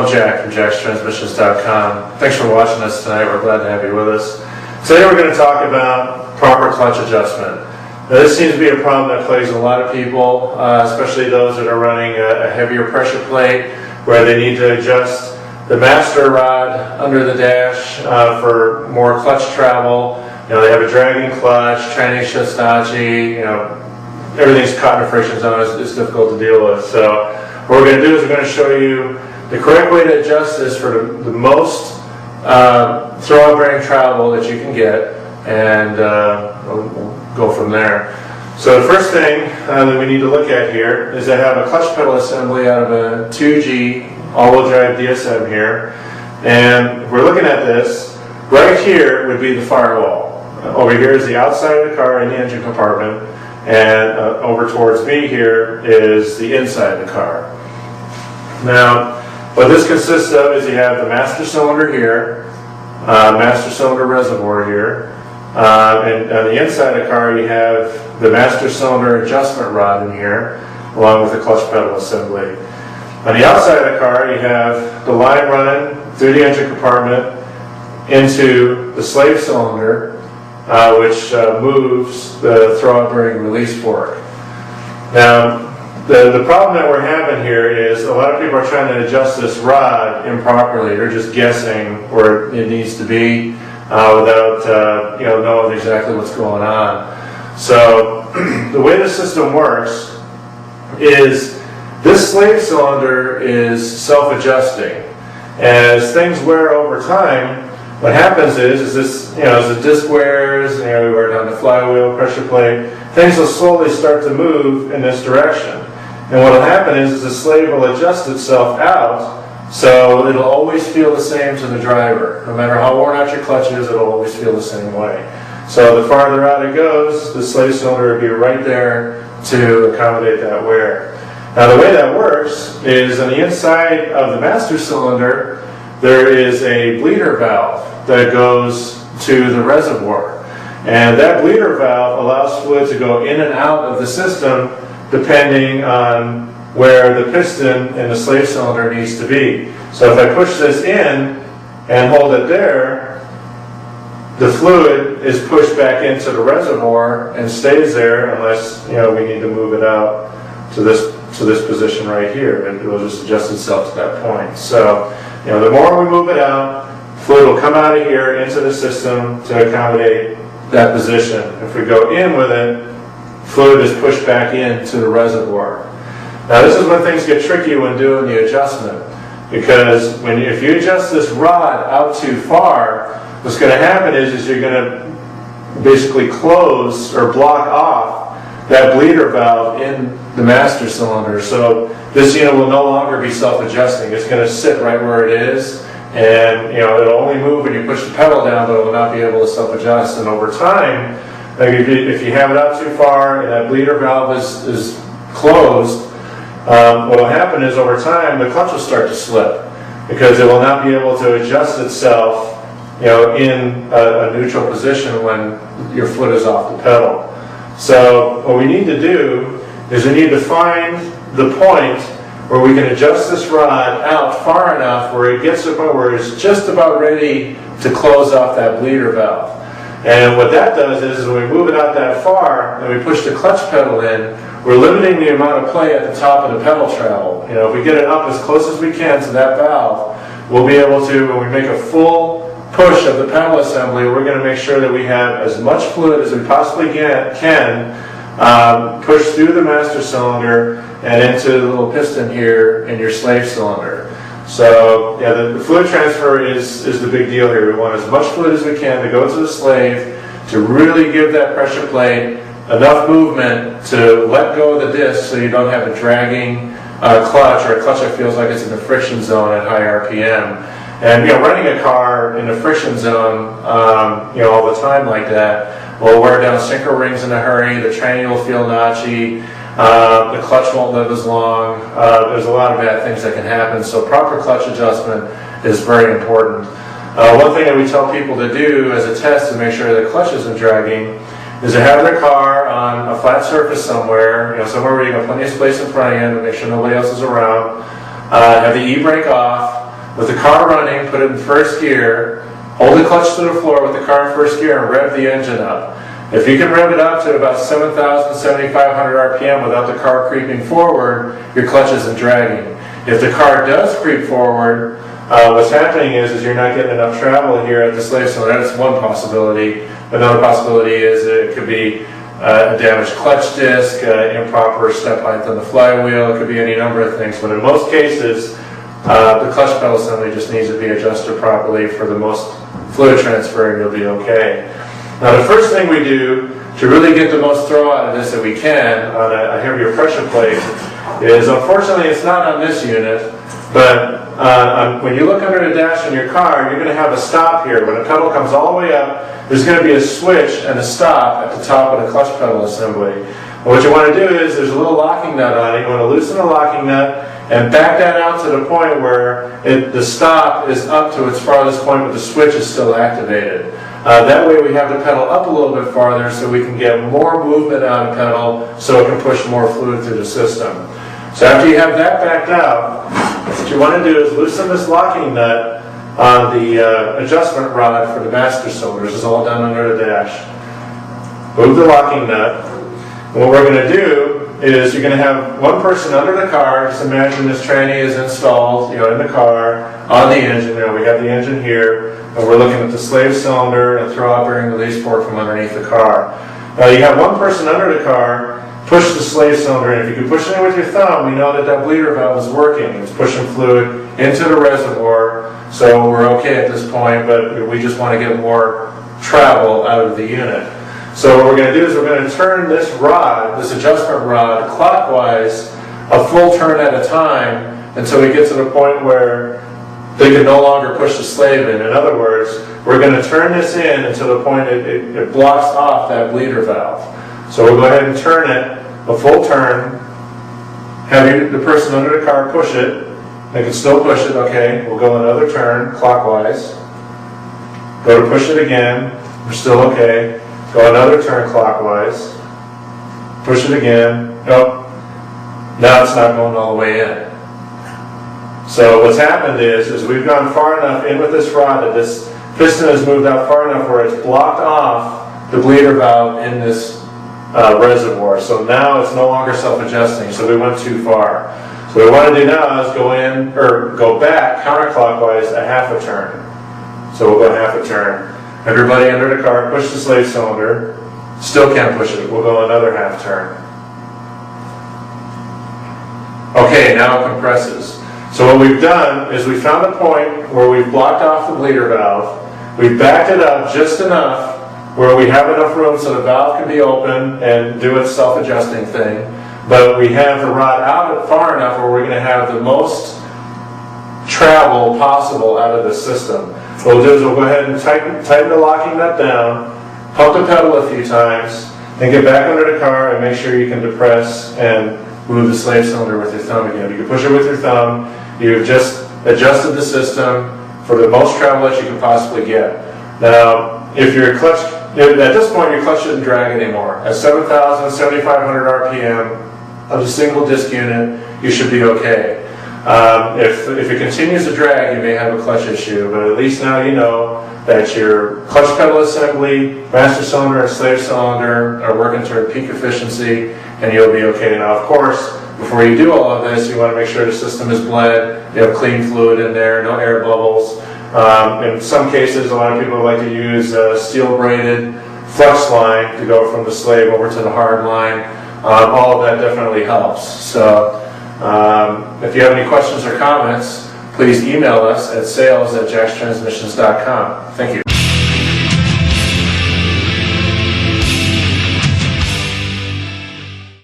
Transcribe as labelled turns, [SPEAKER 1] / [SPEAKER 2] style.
[SPEAKER 1] I'm Jack from Jackstransmissions.com. Thanks for watching us tonight. We're glad to have you with us. Today we're going to talk about proper clutch adjustment. Now, this seems to be a problem that plagues a lot of people, especially those that are running a heavier pressure plate where they need to adjust the master rod under the dash for more clutch travel. You know, they have a dragging clutch, tranny stodgy, everything's caught in a friction zone. It's difficult to deal with. So what we're going to do is we're going to show you the correct way to adjust this for the most throw-out bearing travel that you can get, and we'll go from there. So the first thing that we need to look at here is I have a clutch pedal assembly out of a 2G all-wheel drive DSM here, and if we're looking at this, right here would be the firewall. Over here is the outside of the car in the engine compartment, and over towards me here is the inside of the car. Now, what this consists of is you have the master cylinder here, master cylinder reservoir here, and on the inside of the car you have the master cylinder adjustment rod in here, along with the clutch pedal assembly. On the outside of the car you have the line running through the engine compartment into the slave cylinder, which moves the throw-out bearing release fork. Now, the problem that we're having here is a lot of people are trying to adjust this rod improperly. They're just guessing where it needs to be without knowing exactly what's going on. So the way the system works is this slave cylinder is self-adjusting. As things wear over time, what happens is this, as the disc wears, we wear down the flywheel, pressure plate, things will slowly start to move in this direction. And what will happen is the slave will adjust itself out, so it'll always feel the same to the driver. No matter how worn out your clutch is, it'll always feel the same way. So the farther out it goes, the slave cylinder will be right there to accommodate that wear. Now the way that works is on the inside of the master cylinder, there is a bleeder valve that goes to the reservoir. And that bleeder valve allows fluid to go in and out of the system depending on where the piston in the slave cylinder needs to be. So if I push this in and hold it there, the fluid is pushed back into the reservoir and stays there unless we need to move it out to this position right here, and it will just adjust itself to that point. So the more we move it out, fluid will come out of here into the system to accommodate that position. If we go in with it, fluid is pushed back into the reservoir. Now this is when things get tricky when doing the adjustment, because if you adjust this rod out too far, what's going to happen is you're going to basically close or block off that bleeder valve in the master cylinder. So this unit will no longer be self-adjusting. It's going to sit right where it is, and it'll only move when you push the pedal down, but it will not be able to self-adjust. And over time, if you have it out too far and that bleeder valve is closed, what will happen is over time the clutch will start to slip because it will not be able to adjust itself in a neutral position when your foot is off the pedal. So what we need to do is we need to find the point where we can adjust this rod out far enough where it gets to a point where it's just about ready to close off that bleeder valve. And what that does is when we move it out that far and we push the clutch pedal in, we're limiting the amount of play at the top of the pedal travel. If we get it up as close as we can to that valve, we'll be able to, when we make a full push of the pedal assembly, we're going to make sure that we have as much fluid as we possibly can push through the master cylinder and into the little piston here in your slave cylinder. So the fluid transfer is the big deal here. We want as much fluid as we can to go to the slave to really give that pressure plate enough movement to let go of the disc so you don't have a dragging clutch, or a clutch that feels like it's in the friction zone at high RPM. And running a car in the friction zone all the time like that will wear down synchro rings in a hurry, the tranny will feel notchy, the clutch won't live as long. There's a lot of bad things that can happen, so proper clutch adjustment is very important. One thing that we tell people to do as a test to make sure the clutch isn't dragging is to have their car on a flat surface somewhere, somewhere where you got plenty of space in front of you to make sure nobody else is around. Have the e-brake off, with the car running, put it in first gear, hold the clutch to the floor with the car in first gear and rev the engine up. If you can rev it up to about 7,000, 7,500 RPM without the car creeping forward, your clutch isn't dragging. If the car does creep forward, what's happening is you're not getting enough travel here at the slave cylinder. That's one possibility. Another possibility is that it could be a damaged clutch disc, improper step height on the flywheel. It could be any number of things. But in most cases, the clutch pedal assembly just needs to be adjusted properly for the most fluid transfer, and you'll be okay. Now, the first thing we do to really get the most throw out of this that we can on a heavier pressure plate is, unfortunately, it's not on this unit, but when you look under the dash in your car, you're going to have a stop here. When the pedal comes all the way up, there's going to be a switch and a stop at the top of the clutch pedal assembly. And what you want to do is, there's a little locking nut on it. You want to loosen the locking nut and back that out to the point where the stop is up to its farthest point, but the switch is still activated. That way we have the pedal up a little bit farther so we can get more movement out of the pedal so it can push more fluid through the system. So after you have that backed out, what you want to do is loosen this locking nut on the adjustment rod for the master cylinder. This is all done under the dash. Move the locking nut. And what we're going to do is you're going to have one person under the car. Just imagine this tranny is installed, in the car, on the engine. We have the engine here, and we're looking at the slave cylinder and throw-out bearing release port from underneath the car. Now you have one person under the car, push the slave cylinder in. If you can push it in with your thumb, we know that that bleeder valve is working. It's pushing fluid into the reservoir, so we're okay at this point, but we just want to get more travel out of the unit. So what we're going to do is we're going to turn this rod, this adjustment rod, clockwise a full turn at a time until we get to the point where they can no longer push the slave in. In other words, we're going to turn this in until the point it blocks off that bleeder valve. So we'll go ahead and turn it a full turn, have the person under the car push it. They can still push it, okay. We'll go another turn clockwise. Go to push it again, we're still okay. Go another turn clockwise. Push it again. Nope. Now it's not going all the way in. So what's happened is we've gone far enough in with this rod that this piston has moved out far enough where it's blocked off the bleeder valve in this reservoir. So now it's no longer self-adjusting. So we went too far. So what we want to do now is go back counterclockwise a half a turn. So we'll go half a turn. Everybody under the car, push the slave cylinder. Still can't push it. We'll go another half turn. Okay, now it compresses. So what we've done is we found a point where we've blocked off the bleeder valve. We've backed it up just enough where we have enough room so the valve can be open and do its self-adjusting thing. But we have the rod out far enough where we're going to have the most travel possible out of the system. What we'll do is we'll go ahead and tighten the locking nut down, pump the pedal a few times, and get back under the car and make sure you can depress and move the slave cylinder with your thumb again. You can push it with your thumb. You've just adjusted the system for the most travel that you can possibly get. Now, if your clutch, at this point your clutch shouldn't drag anymore. At 7,000, 7,500 RPM of the single disc unit, you should be okay. If it continues to drag, you may have a clutch issue, but at least now you know that your clutch pedal assembly, master cylinder, and slave cylinder are working toward peak efficiency, and you'll be okay. Now, of course, before you do all of this, you want to make sure the system is bled, you have clean fluid in there, no air bubbles. In some cases, a lot of people like to use a steel-braided flux line to go from the slave over to the hard line. All of that definitely helps. So, if you have any questions or comments, please email us at sales@jackstransmissions.com. Thank you.